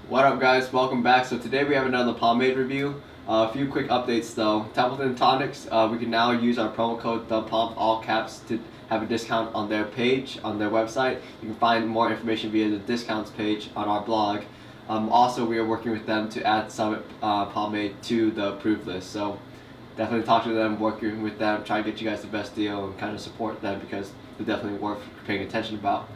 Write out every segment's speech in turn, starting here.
What up guys, welcome back. So today we have another pomade review. A few quick updates though. Templeton Tonics, we can now use our promo code the Pomp all caps to have a discount on their page, on their website. You can find more information via the discounts page on our blog. Also, we are working with them to add Summit pomade to the approved list. So definitely talk to them, working with them, try to get you guys the best deal and kind of support them because they're definitely worth paying attention about.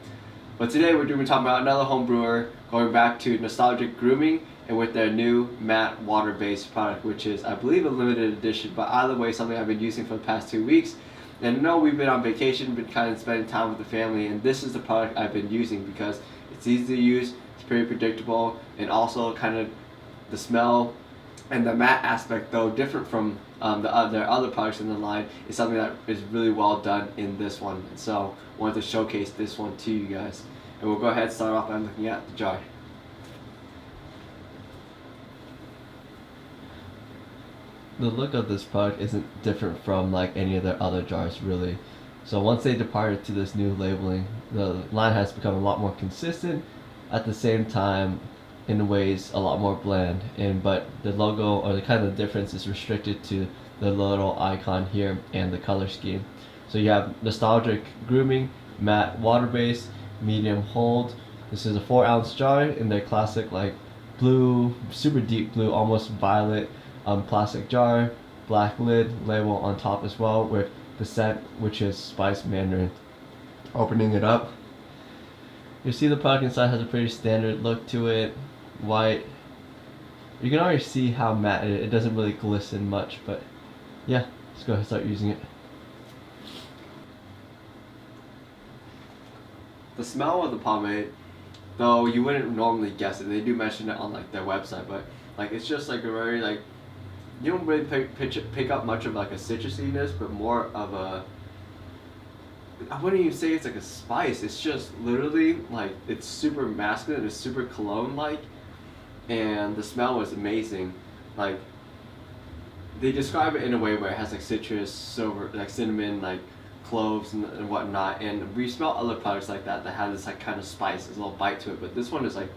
But today we're talking about another home brewer going back to nostalgic Grooming and with their new matte water-based product, which is I believe a limited edition, but either way something I've been using for the past 2 weeks. And I know we've been on vacation, been kind of spending time with the family, and this is the product I've been using because it's easy to use, it's pretty predictable, and also kind of the smell and the matte aspect, though different from their other products in the line, is something that is really well done in this one. And so I wanted to showcase this one to you guys. And we'll go ahead and start off by looking at the jar. The look of this product isn't different from like any of their other jars really. So once they departed to this new labeling, the line has become a lot more consistent, at the same time in ways a lot more bland, but the logo or the kind of difference is restricted to the little icon here and the color scheme. So you have nostalgic Grooming, matte water base, medium hold. This is a 4-ounce jar in their classic like blue, super deep blue, almost violet plastic jar, black lid, label on top as well with the scent, which is spiced mandarin. Opening it up, you see the product inside has a pretty standard look to it. White. You can already see how matte it doesn't really glisten much, but yeah, let's go ahead and start using it. The smell of the pomade, though you wouldn't normally guess it, they do mention it on like their website, but like it's just like a very like, you don't really pick up much of like a citrusiness, but more of a, I wouldn't even say it's like a spice. It's just literally like it's super masculine, it's super cologne like, and the smell was amazing. Like they describe it in a way where it has like citrus, silver, like cinnamon, like cloves and whatnot. And we smell other products like that have this like kind of spice, this little bite to it. But this one is like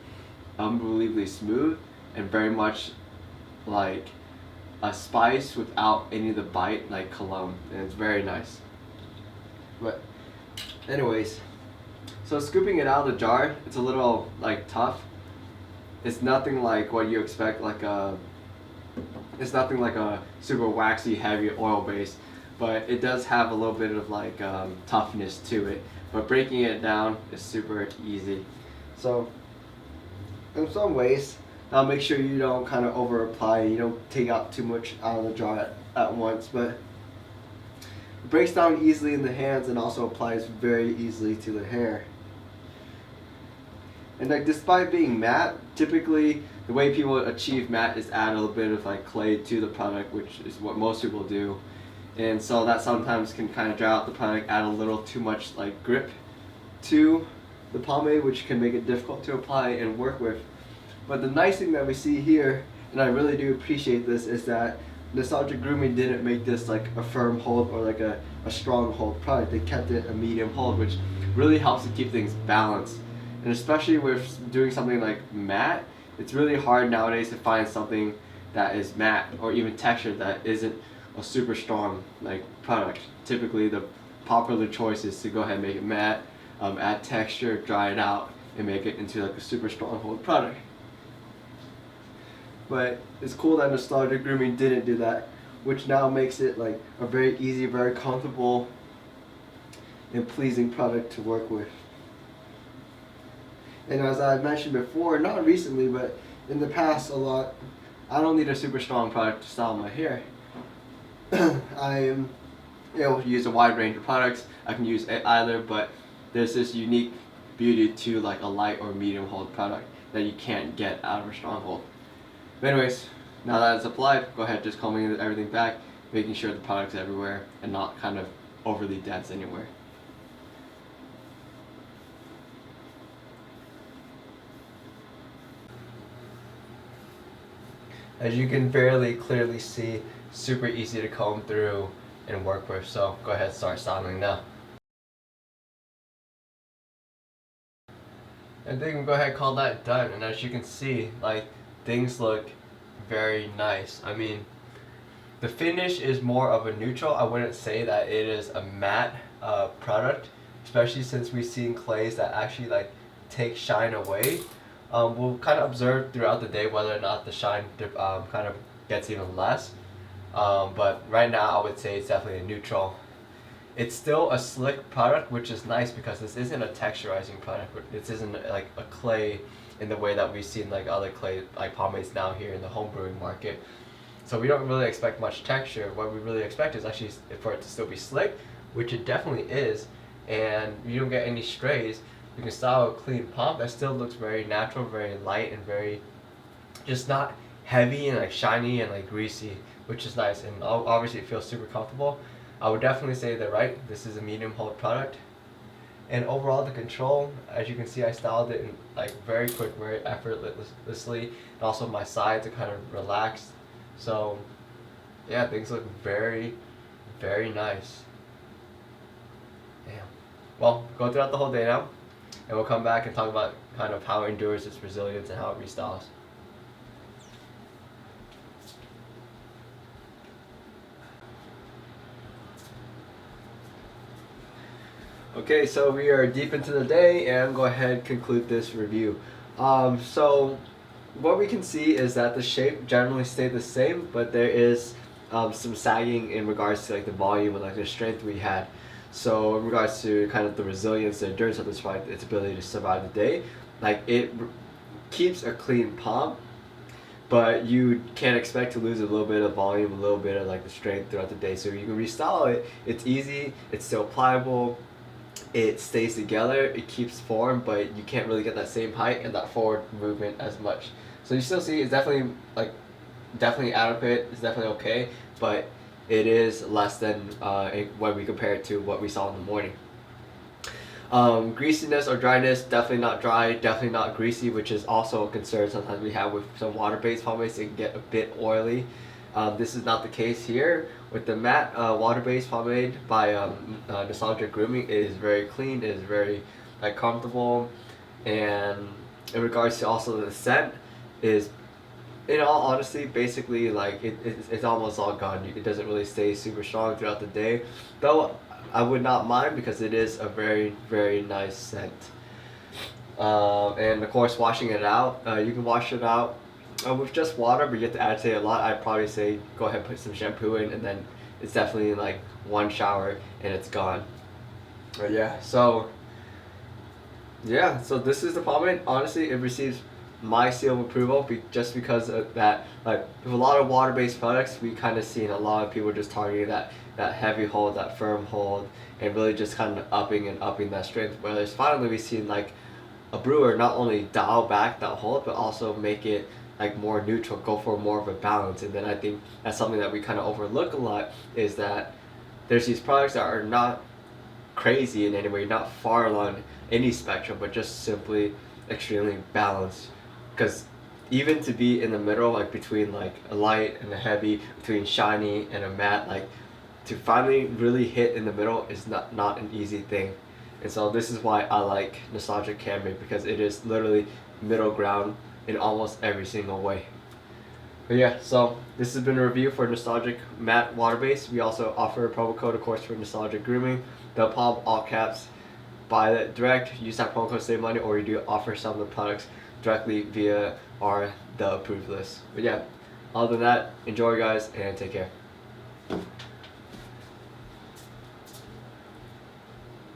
unbelievably smooth and very much like a spice without any of the bite, like cologne, and it's very nice. But anyways, so scooping it out of the jar, it's a little like tough. It's nothing like what you expect, it's nothing like a super waxy, heavy oil base, but it does have a little bit of like toughness to it. But breaking it down is super easy. So in some ways, now make sure you don't kind of over apply, you don't take out too much out of the jar at once, but it breaks down easily in the hands and also applies very easily to the hair. And like despite being matte, typically the way people achieve matte is add a little bit of like clay to the product, which is what most people do. And so that sometimes can kind of dry out the product, add a little too much like grip to the pomade, which can make it difficult to apply and work with. But the nice thing that we see here, and I really do appreciate this, is that Nostalgic Grooming didn't make this like a firm hold or like a strong hold product. They kept it a medium hold, which really helps to keep things balanced. And especially with doing something like matte, it's really hard nowadays to find something that is matte or even textured that isn't a super strong like product. Typically the popular choice is to go ahead and make it matte, add texture, dry it out, and make it into like a super strong hold product. But it's cool that Nostalgic Grooming didn't do that, which now makes it like a very easy, very comfortable and pleasing product to work with. And as I mentioned before, not recently, but in the past a lot, I don't need a super strong product to style my hair. I am able to use a wide range of products. I can use either, but there's this unique beauty to like a light or medium hold product that you can't get out of a strong hold. But anyways, now that it's applied, go ahead just combing everything back, making sure the product's everywhere and not kind of overly dense anywhere. As you can fairly clearly see, super easy to comb through and work with, so go ahead and start styling now. And then we can go ahead and call that done. And as you can see, like, things look very nice. I mean, the finish is more of a neutral. I wouldn't say that it is a matte product, especially since we've seen clays that actually like take shine away. We'll kind of observe throughout the day whether or not the shine kind of gets even less. But right now I would say it's definitely a neutral. It's still a slick product, which is nice because this isn't a texturizing product. This isn't like a clay in the way that we've seen like other clay like pomades now here in the home brewing market. So we don't really expect much texture. What we really expect is actually for it to still be slick, which it definitely is, and you don't get any strays. You can style a clean pomp that still looks very natural, very light, and very just not heavy and like shiny and like greasy, which is nice, and obviously it feels super comfortable. I would definitely say that this is a medium hold product. And overall the control, as you can see, I styled it in like very quick, very effortlessly, and also my sides are kind of relaxed. So yeah, things look very, very nice. Damn. Well, go throughout the whole day now, and we'll come back and talk about kind of how it endures its resilience and how it restyles. Okay, so we are deep into the day, and go ahead and conclude this review. So what we can see is that the shape generally stayed the same, but there is some sagging in regards to like the volume and like the strength we had. So in regards to kind of the resilience, the endurance of this product, its ability to survive the day, like it keeps a clean pomp, but you can't expect to lose a little bit of volume, a little bit of like the strength throughout the day. So you can restyle it. It's easy. It's still pliable. It stays together, it keeps form, but you can't really get that same height and that forward movement as much. So you still see it's definitely definitely adequate, it's definitely okay, but it is less than when we compare it to what we saw in the morning. Greasiness or dryness, definitely not dry, definitely not greasy, which is also a concern sometimes we have with some water-based pomades. It can get a bit oily. This is not the case here. With the matte water-based pomade by Nostalgic Grooming, it is very clean, it is very like comfortable, and in regards to also the scent, is in all honesty basically like it's almost all gone. It doesn't really stay super strong throughout the day, though I would not mind because it is a very, very nice scent. And of course, washing it out, you can wash it out with just water, but you have to agitate a lot. I'd probably say go ahead and put some shampoo in, and then it's definitely like one shower and it's gone. But yeah, so this is the pomade. Honestly, it receives my seal of approval just because of that. Like with a lot of water-based products, we kind of seen a lot of people just targeting that heavy hold, that firm hold, and really just kind of upping that strength. Whereas finally we've seen like a brewer not only dial back that hold, but also make it like more neutral, go for more of a balance. And then I think that's something that we kind of overlook a lot, is that there's these products that are not crazy in any way, not far along any spectrum, but just simply extremely balanced. Because even to be in the middle, like between like a light and a heavy, between shiny and a matte, like to finally really hit in the middle is not an easy thing. And so this is why I like Nostalgic Camry, because it is literally middle ground in almost every single way. But yeah, so this has been a review for Nostalgic Matte Water Base. We also offer a promo code, of course, for Nostalgic Grooming. The Pomp, all caps. Buy it direct, use that promo code to save money, or you do offer some of the products directly via the approved list. But yeah, other than that, enjoy guys, and take care.